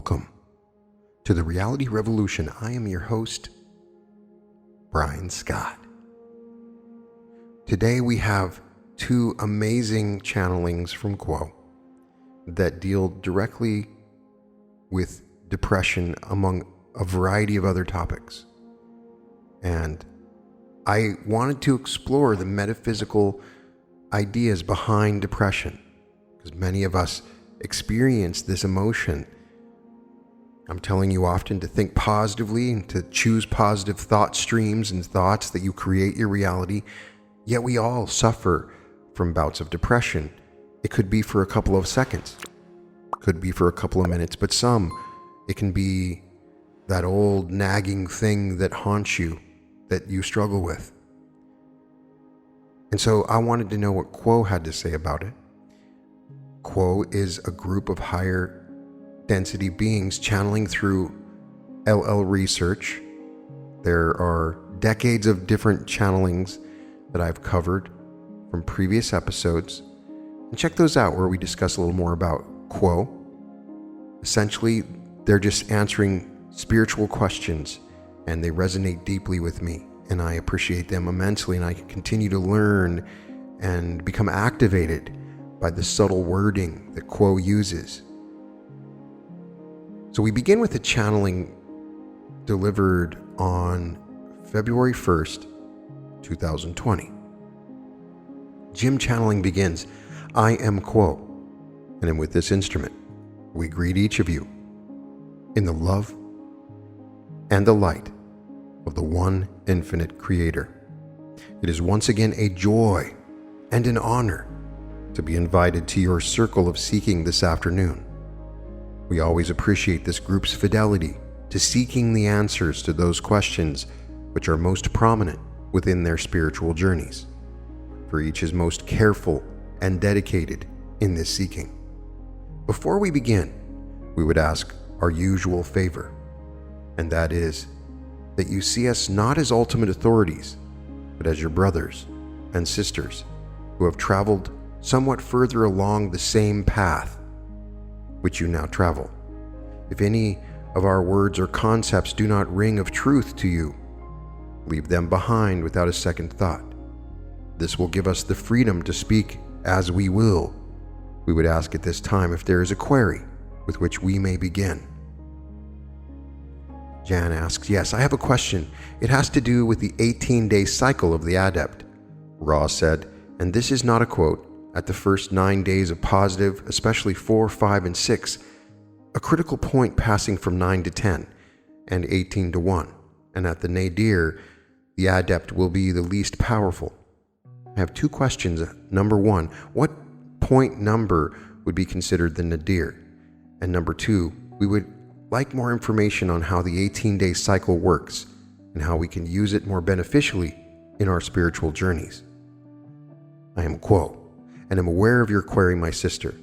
Welcome to the Reality Revolution. I am your host, Brian Scott. Today we have two amazing channelings from Quo that deal directly with depression among a variety of other topics. And I wanted to explore the metaphysical ideas behind depression, because many of us experience this emotion. I'm telling you often to think positively and to choose positive thought streams and thoughts that you create your reality. Yet we all suffer from bouts of depression. It could be for a couple of seconds, could be for a couple of minutes, but it can be that old nagging thing that haunts you, that you struggle with. And so I wanted to know what Quo had to say about it. Quo is a group of higher density beings channeling through LL research. There are decades of different channelings that I've covered from previous episodes. And check those out where we discuss a little more about Quo. Essentially, they're just answering spiritual questions, and they resonate deeply with me. And I appreciate them immensely, and I continue to learn and become activated by the subtle wording that Quo uses. So we begin with a channeling delivered on February 1st, 2020. Jim channeling begins, "I am Quo, and am with this instrument. We greet each of you in the love and the light of the one infinite Creator. It is once again a joy and an honor to be invited to your circle of seeking this afternoon. We always appreciate this group's fidelity to seeking the answers to those questions which are most prominent within their spiritual journeys, for each is most careful and dedicated in this seeking. Before we begin, we would ask our usual favor, and that is that you see us not as ultimate authorities, but as your brothers and sisters who have traveled somewhat further along the same path which you now travel. If any of our words or concepts do not ring of truth to you, leave them behind without a second thought. This will give us the freedom to speak as we will. We would ask at this time if there is a query with which we may begin." Jan asks, "Yes, I have a question. It has to do with the 18-day cycle of the adept." Ra said, and this is not a quote, "At the first 9 days of positive, especially 4, 5, and 6, a critical point passing from 9 to 10 and 18 to 1. And at the nadir, the adept will be the least powerful." I have two questions. Number one, what point number would be considered the nadir? And number two, we would like more information on how the 18-day cycle works and how we can use it more beneficially in our spiritual journeys. "I am Quo, and am aware of your query, my sister.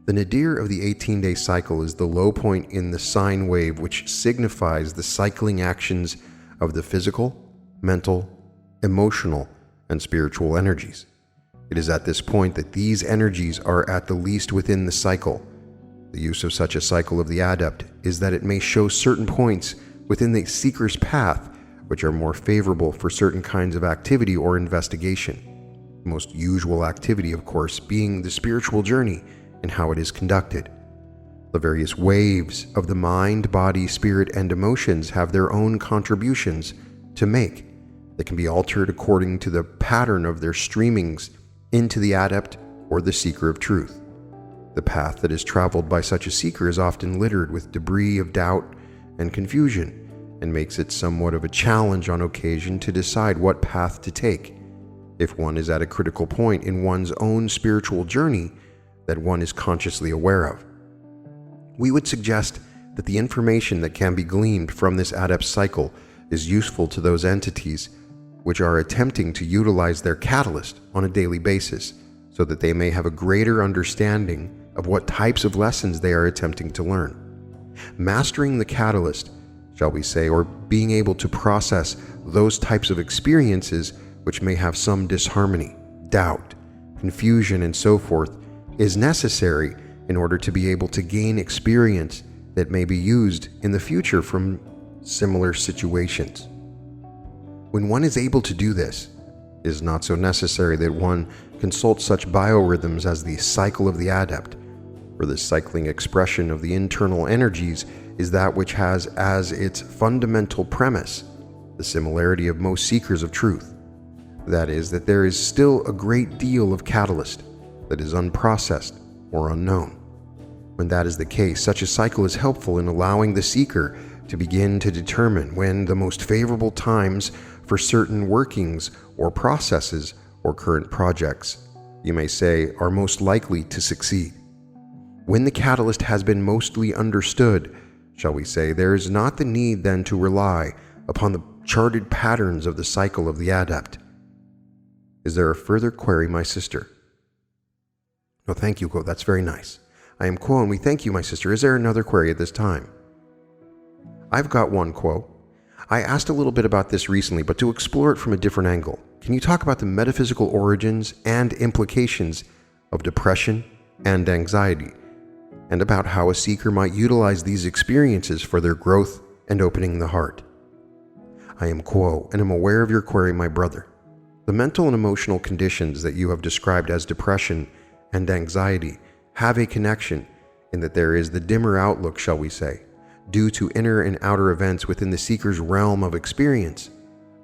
The nadir of the 18-day cycle is the low point in the sine wave, which signifies the cycling actions of the physical, mental, emotional, and spiritual energies. It is at this point that these energies are at the least within the cycle. The use of such a cycle of the adept is that it may show certain points within the seeker's path which are more favorable for certain kinds of activity or investigation. The most usual activity, of course, being the spiritual journey and how it is conducted. The various waves of the mind, body, spirit, and emotions have their own contributions to make that can be altered according to the pattern of their streamings into the adept or the seeker of truth. The path that is traveled by such a seeker is often littered with debris of doubt and confusion, and makes it somewhat of a challenge on occasion to decide what path to take, if one is at a critical point in one's own spiritual journey that one is consciously aware of. We would suggest that the information that can be gleaned from this adept cycle is useful to those entities which are attempting to utilize their catalyst on a daily basis, so that they may have a greater understanding of what types of lessons they are attempting to learn. Mastering the catalyst, shall we say, or being able to process those types of experiences which may have some disharmony, doubt, confusion, and so forth, is necessary in order to be able to gain experience that may be used in the future from similar situations. When one is able to do this, it is not so necessary that one consult such biorhythms as the cycle of the adept, for this cycling expression of the internal energies is that which has as its fundamental premise the similarity of most seekers of truth. That is, that there is still a great deal of catalyst that is unprocessed or unknown. When that is the case, such a cycle is helpful in allowing the seeker to begin to determine when the most favorable times for certain workings or processes or current projects, you may say, are most likely to succeed. When the catalyst has been mostly understood, shall we say, there is not the need then to rely upon the charted patterns of the cycle of the adept. Is there a further query, my sister? No, thank you, Ko. That's very nice. I am Quo, and we thank you, my sister. Is there another query at this time? I've got one, Quo. I asked a little bit about this recently, but to explore it from a different angle. Can you talk about the metaphysical origins and implications of depression and anxiety, and about how a seeker might utilize these experiences for their growth and opening the heart? I am Quo, and am aware of your query, my brother. The mental and emotional conditions that you have described as depression and anxiety have a connection in that there is the dimmer outlook, shall we say, due to inner and outer events within the seeker's realm of experience,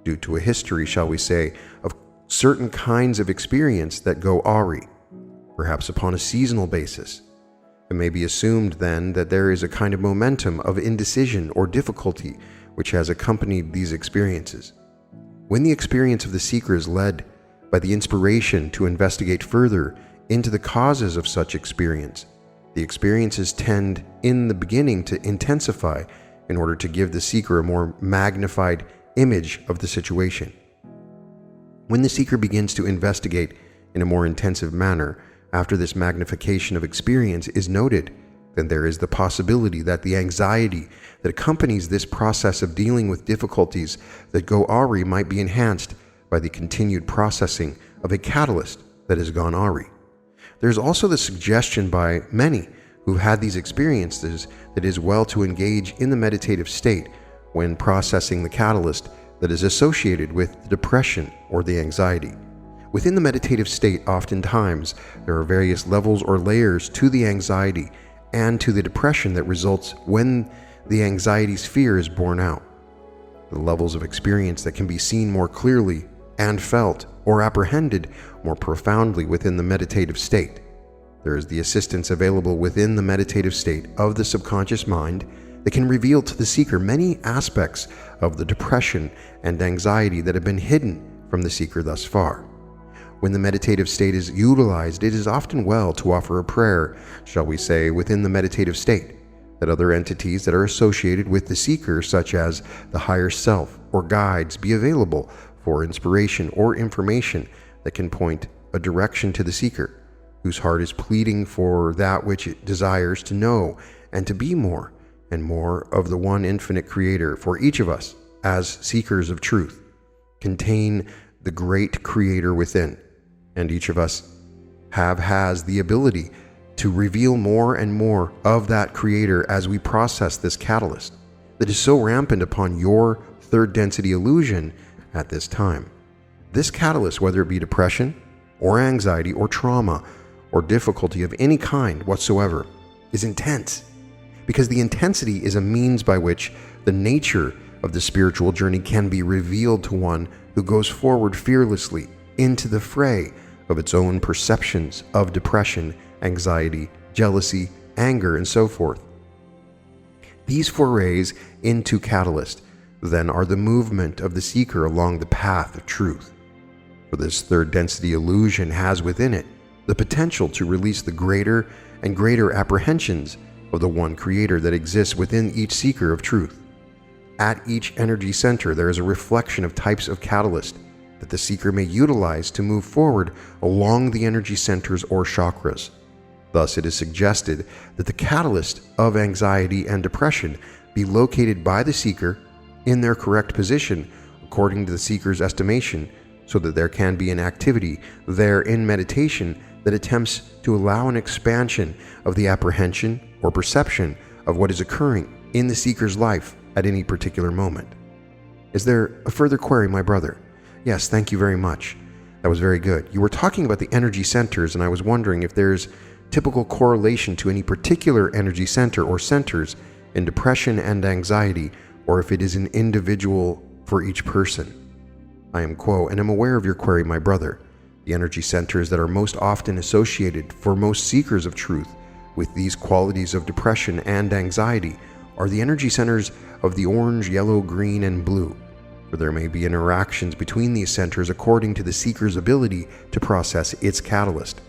due to a history, shall we say, of certain kinds of experience that go awry, perhaps upon a seasonal basis. It may be assumed then that there is a kind of momentum of indecision or difficulty which has accompanied these experiences. When the experience of the seeker is led by the inspiration to investigate further into the causes of such experience, the experiences tend in the beginning to intensify in order to give the seeker a more magnified image of the situation. When the seeker begins to investigate in a more intensive manner, after this magnification of experience is noted, then there is the possibility that the anxiety that accompanies this process of dealing with difficulties that go awry might be enhanced by the continued processing of a catalyst that has gone awry. There's also the suggestion by many who've had these experiences that it is well to engage in the meditative state when processing the catalyst that is associated with the depression or the anxiety. Within the meditative state, oftentimes, there are various levels or layers to the anxiety and to the depression that results when the anxiety sphere is borne out. The levels of experience that can be seen more clearly and felt or apprehended more profoundly within the meditative state. There is the assistance available within the meditative state of the subconscious mind that can reveal to the seeker many aspects of the depression and anxiety that have been hidden from the seeker thus far. When the meditative state is utilized, it is often well to offer a prayer, shall we say, within the meditative state, that other entities that are associated with the seeker, such as the higher self or guides, be available for inspiration or information that can point a direction to the seeker, whose heart is pleading for that which it desires to know and to be more and more of the one infinite Creator. For each of us, as seekers of truth, contain the great Creator within, and each of us has the ability to reveal more and more of that Creator as we process this catalyst that is so rampant upon your third density illusion at this time. This catalyst, whether it be depression or anxiety or trauma or difficulty of any kind whatsoever, is intense, because the intensity is a means by which the nature of the spiritual journey can be revealed to one who goes forward fearlessly into the fray of its own perceptions of depression, anxiety, jealousy, anger, and so forth. These forays into catalyst then are the movement of the seeker along the path of truth. For this third density illusion has within it the potential to release the greater and greater apprehensions of the one Creator that exists within each seeker of truth. At each energy center, there is a reflection of types of catalyst that the seeker may utilize to move forward along the energy centers or chakras. Thus, it is suggested that the catalyst of anxiety and depression be located by the seeker in their correct position according to the seeker's estimation, so that there can be an activity there in meditation that attempts to allow an expansion of the apprehension or perception of what is occurring in the seeker's life at any particular moment. Is there a further query, my brother? Yes, thank you very much. That was very good. You were talking about the energy centers, and I was wondering if there's typical correlation to any particular energy center or centers in depression and anxiety, or if it is an individual for each person. I am and am aware of your query, my brother. The energy centers that are most often associated for most seekers of truth with these qualities of depression and anxiety are the energy centers of the orange, yellow, green, and blue, for there may be interactions between these centers according to the seeker's ability to process its catalyst.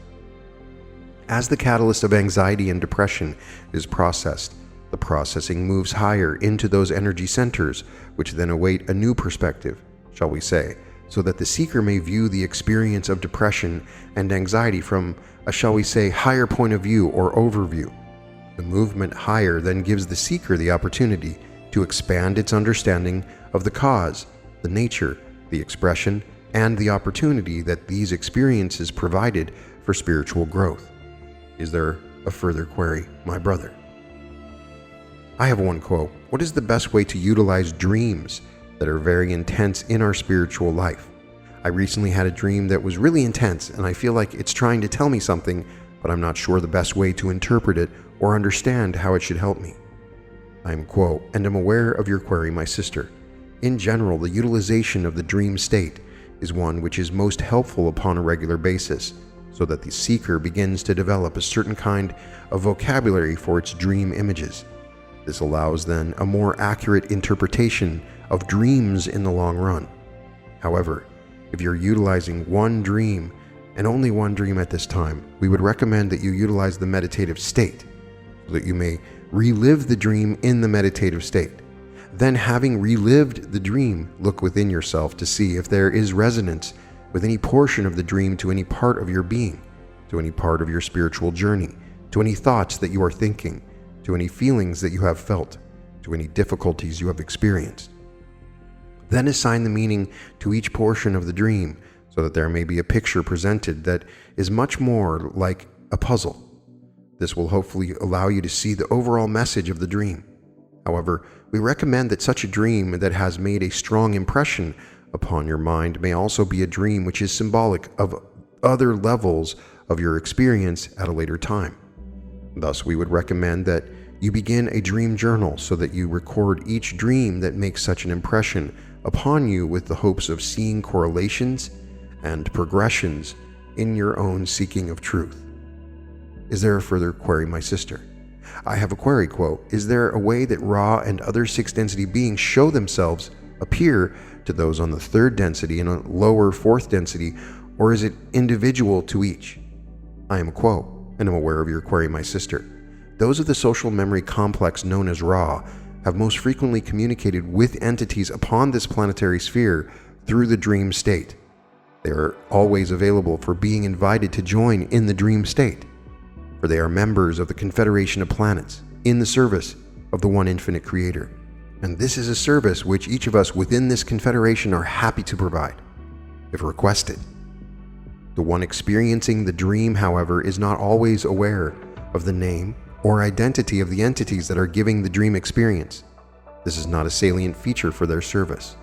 As the catalyst of anxiety and depression is processed, the processing moves higher into those energy centers, which then await a new perspective, shall we say, so that the seeker may view the experience of depression and anxiety from a, shall we say, higher point of view or overview. The movement higher then gives the seeker the opportunity to expand its understanding of the cause, the nature, the expression, and the opportunity that these experiences provided for spiritual growth. Is there a further query, my brother? I have one quote. What is the best way to utilize dreams that are very intense in our spiritual life? I recently had a dream that was really intense, and I feel like it's trying to tell me something, but I'm not sure the best way to interpret it or understand how it should help me. I am and am aware of your query, my sister. In general, the utilization of the dream state is one which is most helpful upon a regular basis, so that the seeker begins to develop a certain kind of vocabulary for its dream images. This allows then a more accurate interpretation of dreams in the long run. However, if you're utilizing one dream and only one dream at this time, we would recommend that you utilize the meditative state so that you may relive the dream in the meditative state. Then, having relived the dream, look within yourself to see if there is resonance with any portion of the dream to any part of your being, to any part of your spiritual journey, to any thoughts that you are thinking, to any feelings that you have felt, to any difficulties you have experienced. Then assign the meaning to each portion of the dream so that there may be a picture presented that is much more like a puzzle. This will hopefully allow you to see the overall message of the dream. However, we recommend that such a dream that has made a strong impression upon your mind may also be a dream which is symbolic of other levels of your experience at a later time. Thus, we would recommend that you begin a dream journal so that you record each dream that makes such an impression upon you with the hopes of seeing correlations and progressions in your own seeking of truth. Is there a further query, my sister? I have a query, is there a way that Ra and other sixth density beings show themselves, appear to those on the third density and a lower fourth density, or is it individual to each? I am and am aware of your query, my sister. Those of the social memory complex known as Ra have most frequently communicated with entities upon this planetary sphere through the dream state. They are always available for being invited to join in the dream state, for they are members of the Confederation of Planets in the service of the One Infinite Creator. And this is a service which each of us within this confederation are happy to provide, if requested. The one experiencing the dream, however, is not always aware of the name or identity of the entities that are giving the dream experience. This is not a salient feature for their service.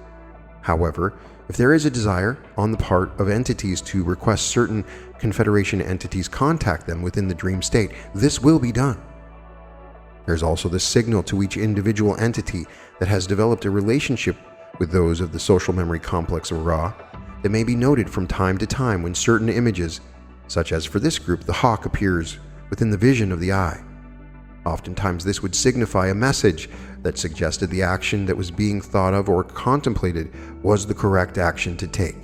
However, if there is a desire on the part of entities to request certain Confederation entities contact them within the dream state, this will be done. There's also the signal to each individual entity that has developed a relationship with those of the social memory complex of Ra that may be noted from time to time when certain images, such as for this group, the hawk appears within the vision of the eye. Oftentimes this would signify a message that suggested the action that was being thought of or contemplated was the correct action to take.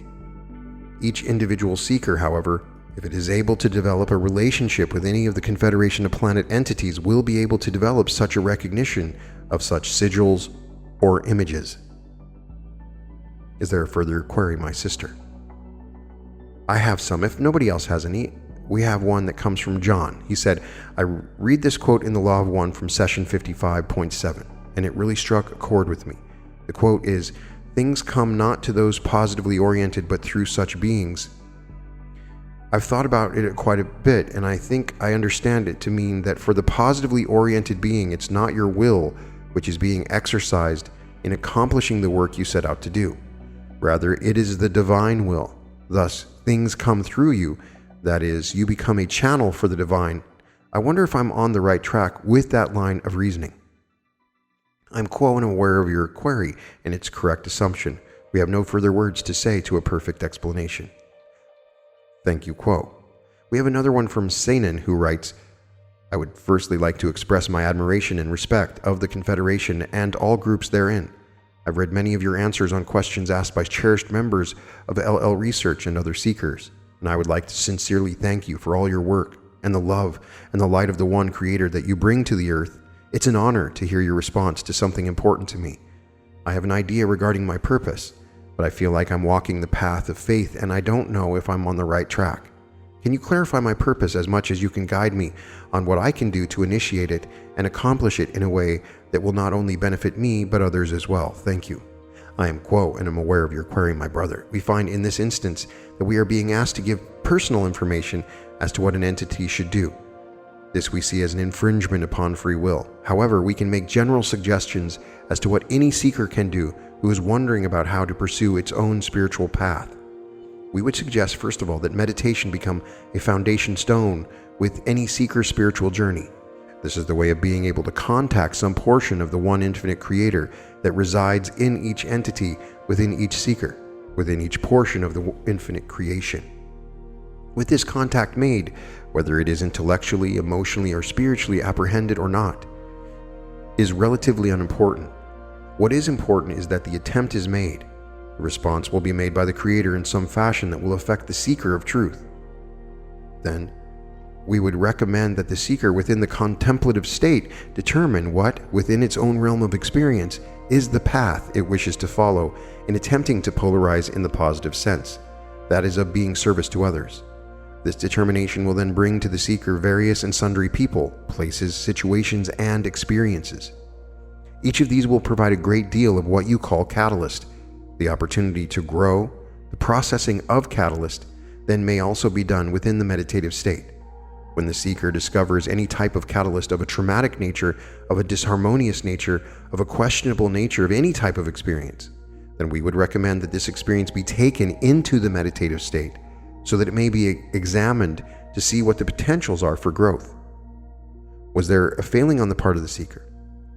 Each individual seeker, however, if it is able to develop a relationship with any of the Confederation of Planet entities, will be able to develop such a recognition of such sigils or images. Is there a further query, my sister? I have some. If nobody else has any, we have one that comes from John. He said, I read this quote in the Law of One from session 55.7, and it really struck a chord with me. The quote is, "Things come not to those positively oriented, but through such beings I've thought about it quite a bit, and I think I understand it to mean that for the positively oriented being, it's not your will which is being exercised in accomplishing the work you set out to do. Rather, it is the divine will. Thus, things come through you. That is, you become a channel for the divine. I wonder if I'm on the right track with that line of reasoning. I'm quote aware of your query and its correct assumption. We have no further words to say to a perfect explanation. Thank you, quote. We have another one from Sanan who writes, I would firstly like to express my admiration and respect of the Confederation and all groups therein. I've read many of your answers on questions asked by cherished members of LL Research and other seekers, and I would like to sincerely thank you for all your work and the love and the light of the one Creator that you bring to the earth. It's an honor to hear your response to something important to me. I have an idea regarding my purpose, but I feel like I'm walking the path of faith and I don't know if I'm on the right track. Can you clarify my purpose as much as you can guide me on what I can do to initiate it and accomplish it in a way that will not only benefit me but others as well? Thank you. I am Quo and am aware of your query, my brother. We find in this instance that we are being asked to give personal information as to what an entity should do. This we see as an infringement upon free will. However, we can make general suggestions as to what any seeker can do who is wondering about how to pursue its own spiritual path. We would suggest, first of all, that meditation become a foundation stone with any seeker's spiritual journey. This is the way of being able to contact some portion of the one infinite Creator that resides in each entity, within each seeker, within each portion of the infinite creation. With this contact made, whether it is intellectually, emotionally, or spiritually apprehended or not, is relatively unimportant. What is important is that the attempt is made. The response will be made by the Creator in some fashion that will affect the seeker of truth. Then, we would recommend that the seeker within the contemplative state determine what, within its own realm of experience, is the path it wishes to follow in attempting to polarize in the positive sense, that is, of being service to others. This determination will then bring to the seeker various and sundry people, places, situations, and experiences. Each of these will provide a great deal of what you call catalyst. The opportunity to grow, the processing of catalyst, then may also be done within the meditative state. When the seeker discovers any type of catalyst of a traumatic nature, of a disharmonious nature, of a questionable nature of any type of experience, then we would recommend that this experience be taken into the meditative state so that it may be examined to see what the potentials are for growth. Was there a failing on the part of the seeker?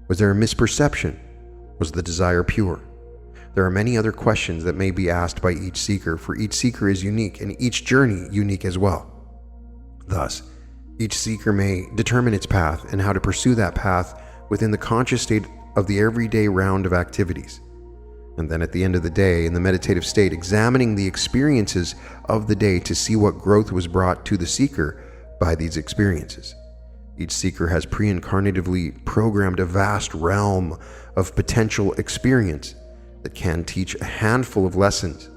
Was there a misperception? Was the desire pure? There are many other questions that may be asked by each seeker, for each seeker is unique and each journey unique as well. Thus, each seeker may determine its path and how to pursue that path within the conscious state of the everyday round of activities. And then at the end of the day, in the meditative state, examining the experiences of the day to see what growth was brought to the seeker by these experiences. Each seeker has pre-incarnatively programmed a vast realm of potential experience that can teach a handful of lessons.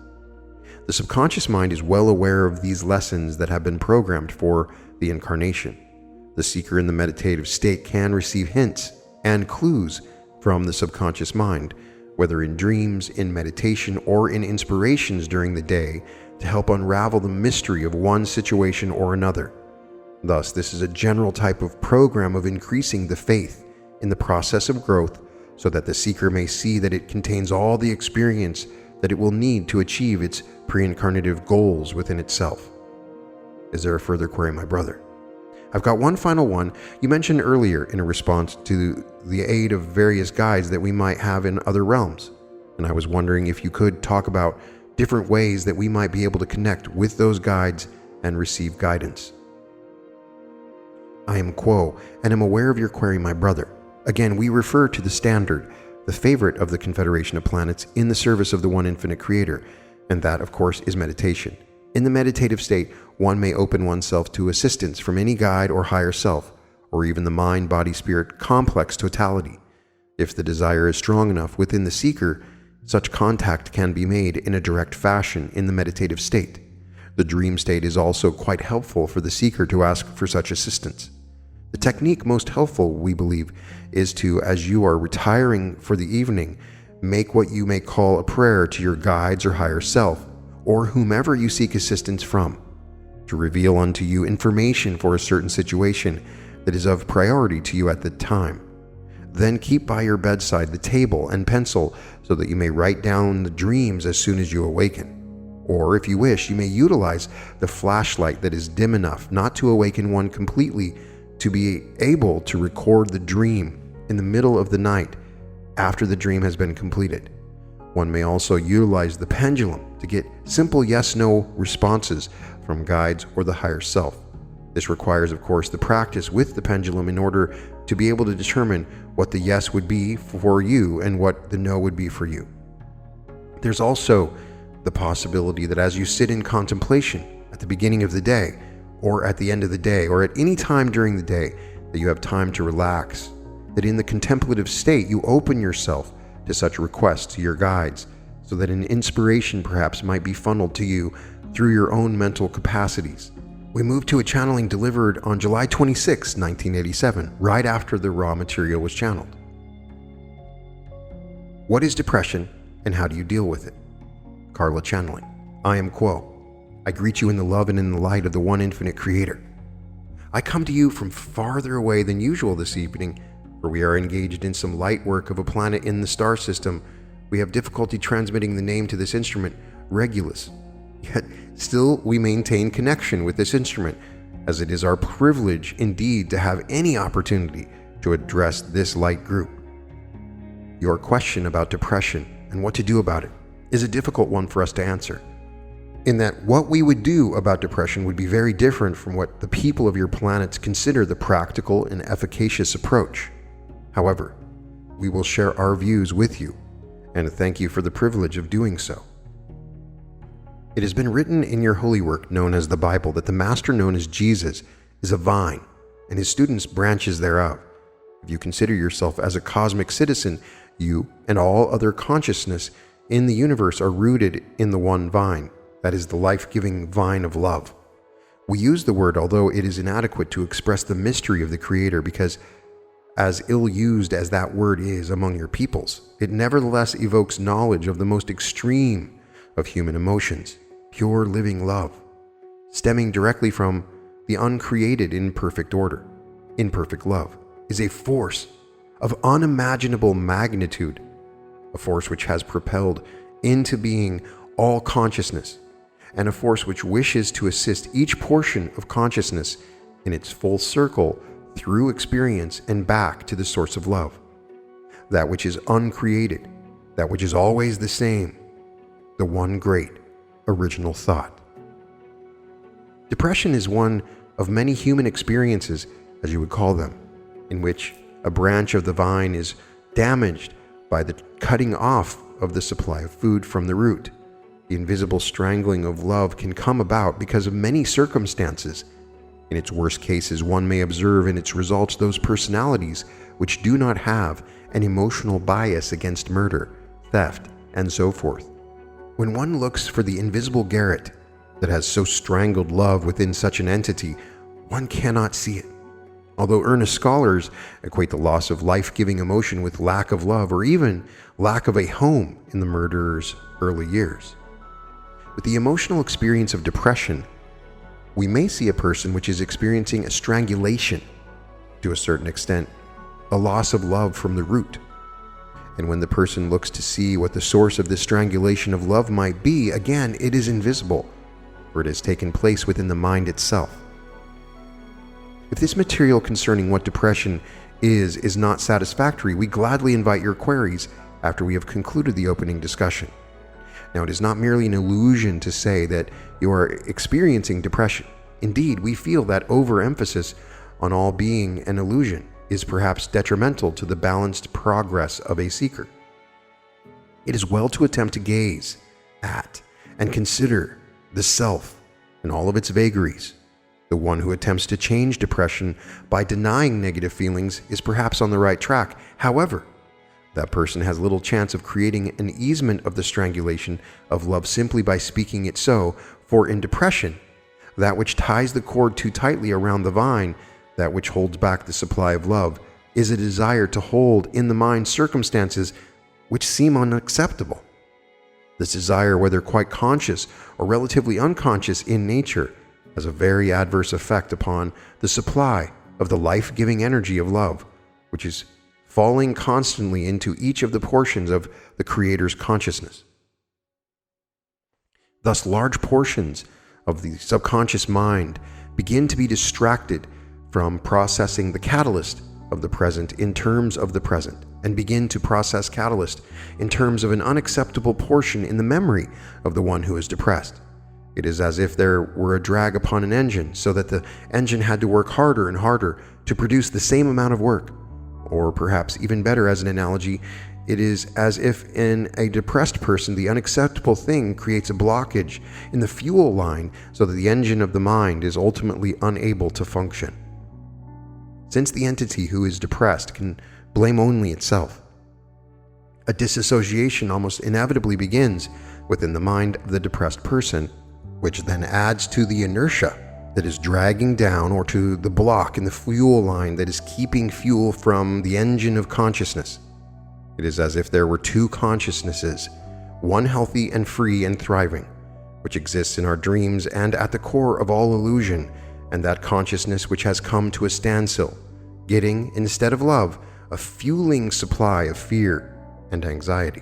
The subconscious mind is well aware of these lessons that have been programmed for the incarnation. The seeker in the meditative state can receive hints and clues from the subconscious mind, whether in dreams, in meditation, or in inspirations during the day, to help unravel the mystery of one situation or another. Thus, this is a general type of program of increasing the faith in the process of growth, so that the seeker may see that it contains all the experience that it will need to achieve its pre-incarnative goals within itself. Is there a further query, my brother? I've got one final one. You mentioned earlier in a response to the aid of various guides that we might have in other realms, and I was wondering if you could talk about different ways that we might be able to connect with those guides and receive guidance. I am Quo, and am aware of your query, my brother. Again, we refer to the standard, the favorite of the Confederation of Planets in the service of the One Infinite Creator, and that, of course, is meditation. In the meditative state, one may open oneself to assistance from any guide or higher self, or even the mind-body-spirit complex totality. If the desire is strong enough within the seeker, such contact can be made in a direct fashion in the meditative state. The dream state is also quite helpful for the seeker to ask for such assistance. The technique most helpful, we believe, is to, as you are retiring for the evening, make what you may call a prayer to your guides or higher self, or whomever you seek assistance from. to reveal unto you information for a certain situation that is of priority to you at the time. Then keep by your bedside the table and pencil so that you may write down the dreams as soon as you awaken. Or, if you wish, you may utilize the flashlight that is dim enough not to awaken one completely to be able to record the dream in the middle of the night after the dream has been completed. One may also utilize the pendulum to get simple yes-no responses from guides or the higher self. This requires, of course, the practice with the pendulum in order to be able to determine what the yes would be for you and what the no would be for you. There's also the possibility that as you sit in contemplation at the beginning of the day, or at the end of the day, or at any time during the day that you have time to relax, that in the contemplative state you open yourself to such requests to your guides, so that an inspiration perhaps might be funneled to you through your own mental capacities. We moved to a channeling delivered on July 26, 1987, right after the raw material was channeled. What is depression and how do you deal with it? Carla channeling. I am Quo. I greet you in the love and in the light of the one infinite creator. I come to you from farther away than usual this evening, for we are engaged in some light work of a planet in the star system. We have difficulty transmitting the name to this instrument, Regulus. Yet still we maintain connection with this instrument, as it is our privilege indeed to have any opportunity to address this light group. Your question about depression and what to do about it is a difficult one for us to answer, in that what we would do about depression would be very different from what the people of your planets consider the practical and efficacious approach. However, we will share our views with you, and thank you for the privilege of doing so. It has been written in your holy work known as the Bible that the master known as Jesus is a vine, and his students branches thereof. If you consider yourself as a cosmic citizen, you and all other consciousness in the universe are rooted in the one vine, that is the life-giving vine of love. We use the word, although it is inadequate to express the mystery of the Creator, because as ill-used as that word is among your peoples, it nevertheless evokes knowledge of the most extreme of human emotions, pure living love, stemming directly from the uncreated in perfect order. Imperfect love is a force of unimaginable magnitude, a force which has propelled into being all consciousness, and a force which wishes to assist each portion of consciousness in its full circle through experience and back to the source of love, that which is uncreated, that which is always the same, the one great original thought. Depression is one of many human experiences, as you would call them, in which a branch of the vine is damaged by the cutting off of the supply of food from the root. The invisible strangling of love can come about because of many circumstances. In its worst cases, one may observe in its results those personalities which do not have an emotional bias against murder, theft, and so forth. When one looks for the invisible garret that has so strangled love within such an entity, one cannot see it. Although earnest scholars equate the loss of life-giving emotion with lack of love or even lack of a home in the murderer's early years. With the emotional experience of depression, we may see a person which is experiencing a strangulation, to a certain extent, a loss of love from the root. And when the person looks to see what the source of this strangulation of love might be, again, it is invisible, for it has taken place within the mind itself. If this material concerning what depression is not satisfactory, we gladly invite your queries after we have concluded the opening discussion. Now, it is not merely an illusion to say that you are experiencing depression. Indeed, we feel that overemphasis on all being an illusion is perhaps detrimental to the balanced progress of a seeker. It is well to attempt to gaze at and consider the self and all of its vagaries. The one who attempts to change depression by denying negative feelings is perhaps on the right track. However, that person has little chance of creating an easement of the strangulation of love simply by speaking it so, for in depression, that which ties the cord too tightly around the vine, that which holds back the supply of love, is a desire to hold in the mind circumstances which seem unacceptable. This desire, whether quite conscious or relatively unconscious in nature, has a very adverse effect upon the supply of the life-giving energy of love, which is falling constantly into each of the portions of the Creator's consciousness. Thus, large portions of the subconscious mind begin to be distracted from processing the catalyst of the present in terms of the present, and begin to process catalyst in terms of an unacceptable portion in the memory of the one who is depressed. It is as if there were a drag upon an engine, so that the engine had to work harder and harder to produce the same amount of work. Or perhaps even better as an analogy, it is as if in a depressed person the unacceptable thing creates a blockage in the fuel line, so that the engine of the mind is ultimately unable to function. Since the entity who is depressed can blame only itself, a disassociation almost inevitably begins within the mind of the depressed person, which then adds to the inertia that is dragging down, or to the block in the fuel line that is keeping fuel from the engine of consciousness. It is as if there were two consciousnesses, one healthy and free and thriving, which exists in our dreams and at the core of all illusion, and that consciousness which has come to a standstill, getting, instead of love, a fueling supply of fear and anxiety.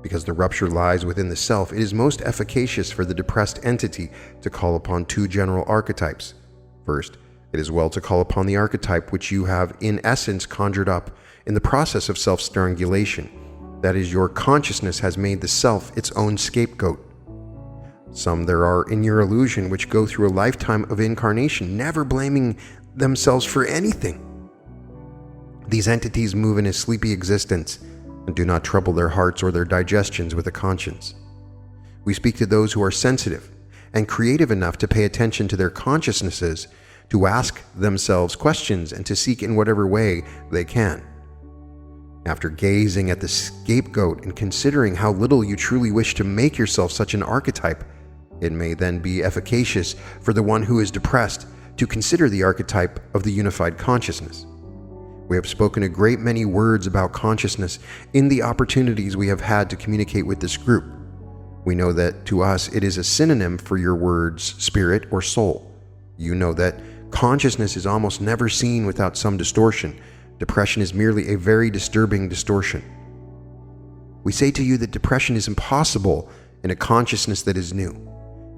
Because the rupture lies within the self, it is most efficacious for the depressed entity to call upon two general archetypes. First, it is well to call upon the archetype which you have in essence conjured up in the process of self-strangulation. That is, your consciousness has made the self its own scapegoat. Some there are in your illusion which go through a lifetime of incarnation, never blaming themselves for anything. These entities move in a sleepy existence and do not trouble their hearts or their digestions with a conscience. We speak to those who are sensitive and creative enough to pay attention to their consciousnesses, to ask themselves questions, and to seek in whatever way they can. After gazing at the scapegoat and considering how little you truly wish to make yourself such an archetype, it may then be efficacious for the one who is depressed to consider the archetype of the unified consciousness. We have spoken a great many words about consciousness in the opportunities we have had to communicate with this group. We know that to us it is a synonym for your words, spirit, or soul. You know that consciousness is almost never seen without some distortion. Depression is merely a very disturbing distortion. We say to you that depression is impossible in a consciousness that is new.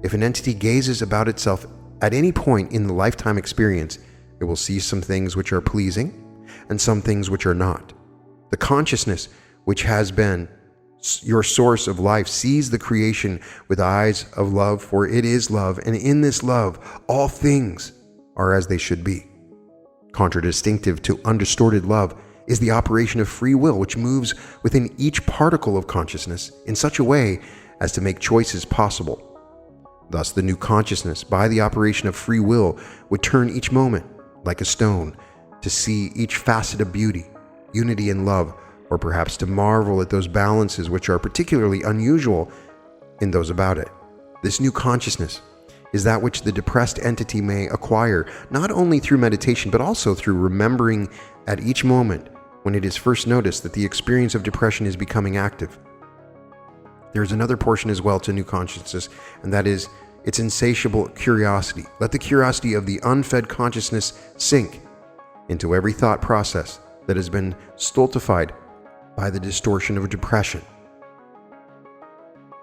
If an entity gazes about itself at any point in the lifetime experience, it will see some things which are pleasing and some things which are not. The consciousness which has been your source of life sees the creation with eyes of love, for it is love, and in this love all things are as they should be. Contradistinctive to undistorted love is the operation of free will, which moves within each particle of consciousness in such a way as to make choices possible. Thus, the new consciousness, by the operation of free will, would turn each moment, like a stone, to see each facet of beauty, unity, and love, or perhaps to marvel at those balances which are particularly unusual in those about it. This new consciousness is that which the depressed entity may acquire, not only through meditation, but also through remembering at each moment when it is first noticed that the experience of depression is becoming active. There is another portion as well to new consciousness, and that is its insatiable curiosity. Let the curiosity of the unfed consciousness sink into every thought process that has been stultified by the distortion of depression.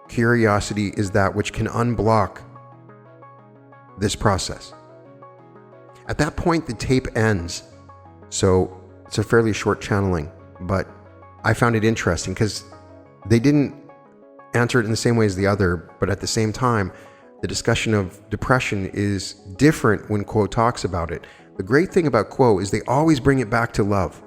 Curiosity is that which can unblock this process. At that point, the tape ends. So it's a fairly short channeling, but I found it interesting because they didn't answer it in the same way as the other, but at the same time, the discussion of depression is different when Quo talks about it. The great thing about Quo is they always bring it back to love.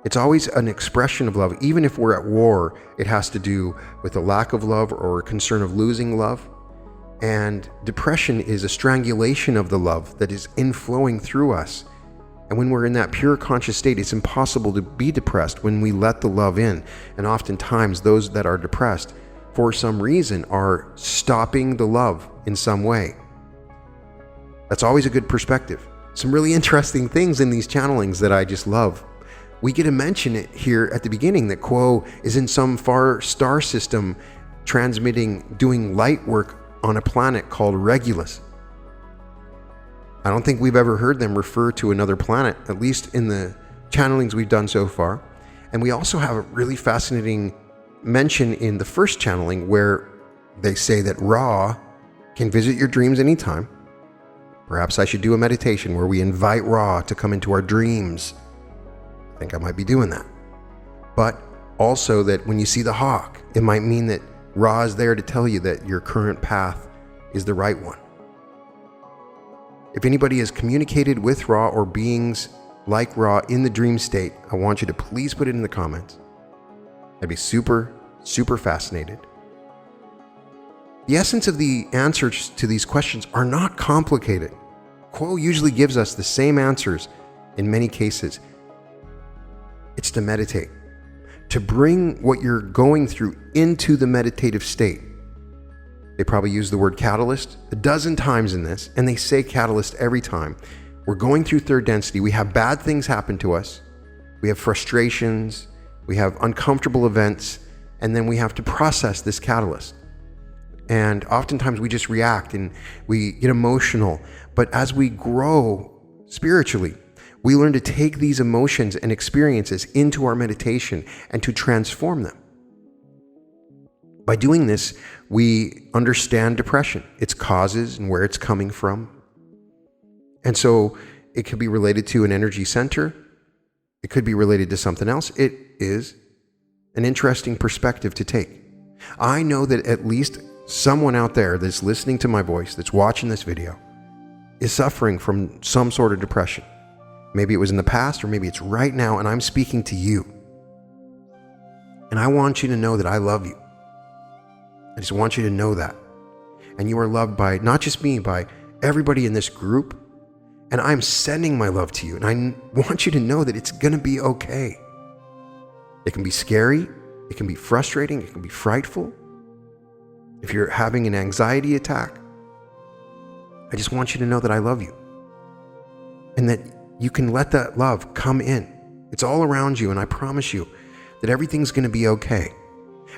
It's always an expression of love. Even if we're at war, it has to do with a lack of love or a concern of losing love. And depression is a strangulation of the love that is inflowing through us. And when we're in that pure conscious state, it's impossible to be depressed when we let the love in. And oftentimes those that are depressed, for some reason, are stopping the love in some way. That's always a good perspective. Some really interesting things in these channelings that I just love. We get to mention it here at the beginning that Quo is in some far star system doing light work on a planet called Regulus. I don't think we've ever heard them refer to another planet, at least in the channelings we've done so far. And we also have a really fascinating mention in the first channeling where they say that Ra can visit your dreams anytime. Perhaps I should do a meditation where we invite Ra to come into our dreams. I think I might be doing that. But also that when you see the hawk, it might mean that Ra is there to tell you that your current path is the right one. If anybody has communicated with Ra or beings like Ra in the dream state, I want you to please put it in the comments. I'd be super, super fascinated. The essence of the answers to these questions are not complicated. Quo usually gives us the same answers in many cases. It's to meditate, to bring what you're going through into the meditative state. They probably use the word catalyst a dozen times in this, and they say catalyst every time. We're going through third density. We have bad things happen to us. We have frustrations. We have uncomfortable events, and then we have to process this catalyst. And oftentimes we just react and we get emotional. But as we grow spiritually, we learn to take these emotions and experiences into our meditation and to transform them. By doing this, we understand depression, its causes and where it's coming from. And so it could be related to an energy center. It could be related to something else. It is an interesting perspective to take. I know that at least someone out there that's listening to my voice, that's watching this video, is suffering from some sort of depression. Maybe it was in the past or maybe it's right now, and I'm speaking to you. And I want you to know that I love you. I just want you to know that. And you are loved by not just me, by everybody in this group. And I'm sending my love to you. And I want you to know that it's going to be okay. It can be scary. It can be frustrating. It can be frightful. If you're having an anxiety attack, I just want you to know that I love you. And that you can let that love come in. It's all around you. And I promise you that everything's going to be okay.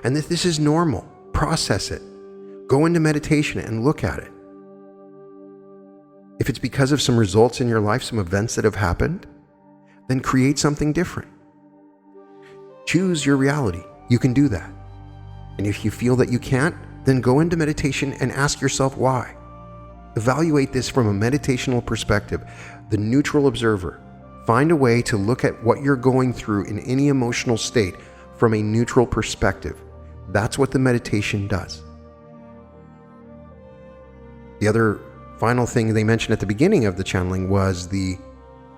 And that this is normal. Process it. Go into meditation and look at it. If it's because of some results in your life, some events that have happened, then create something different. Choose your reality. You can do that. And if you feel that you can't, then go into meditation and ask yourself why. Evaluate this from a meditational perspective, the neutral observer. Find a way to look at what you're going through in any emotional state from a neutral perspective. That's what the meditation does. The other final thing they mentioned at the beginning of the channeling was the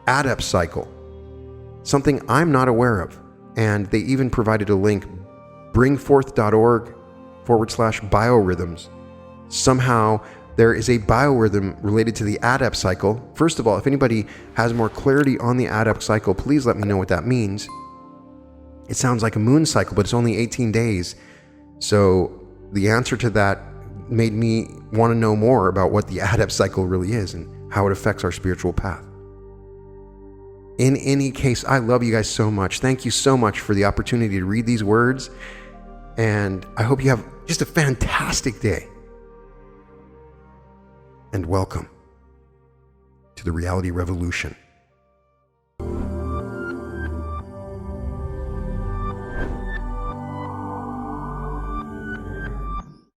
adept cycle, something I'm not aware of. And they even provided a link, bringforth.org/biorhythms. Somehow there is a biorhythm related to the adept cycle. First of all, if anybody has more clarity on the adept cycle, please let me know what that means. It sounds like a moon cycle, but it's only 18 days. So the answer to that made me want to know more about what the adept cycle really is and how it affects our spiritual path. In any case, I love you guys so much. Thank you so much for the opportunity to read these words. And I hope you have just a fantastic day. And welcome to the Reality Revolution.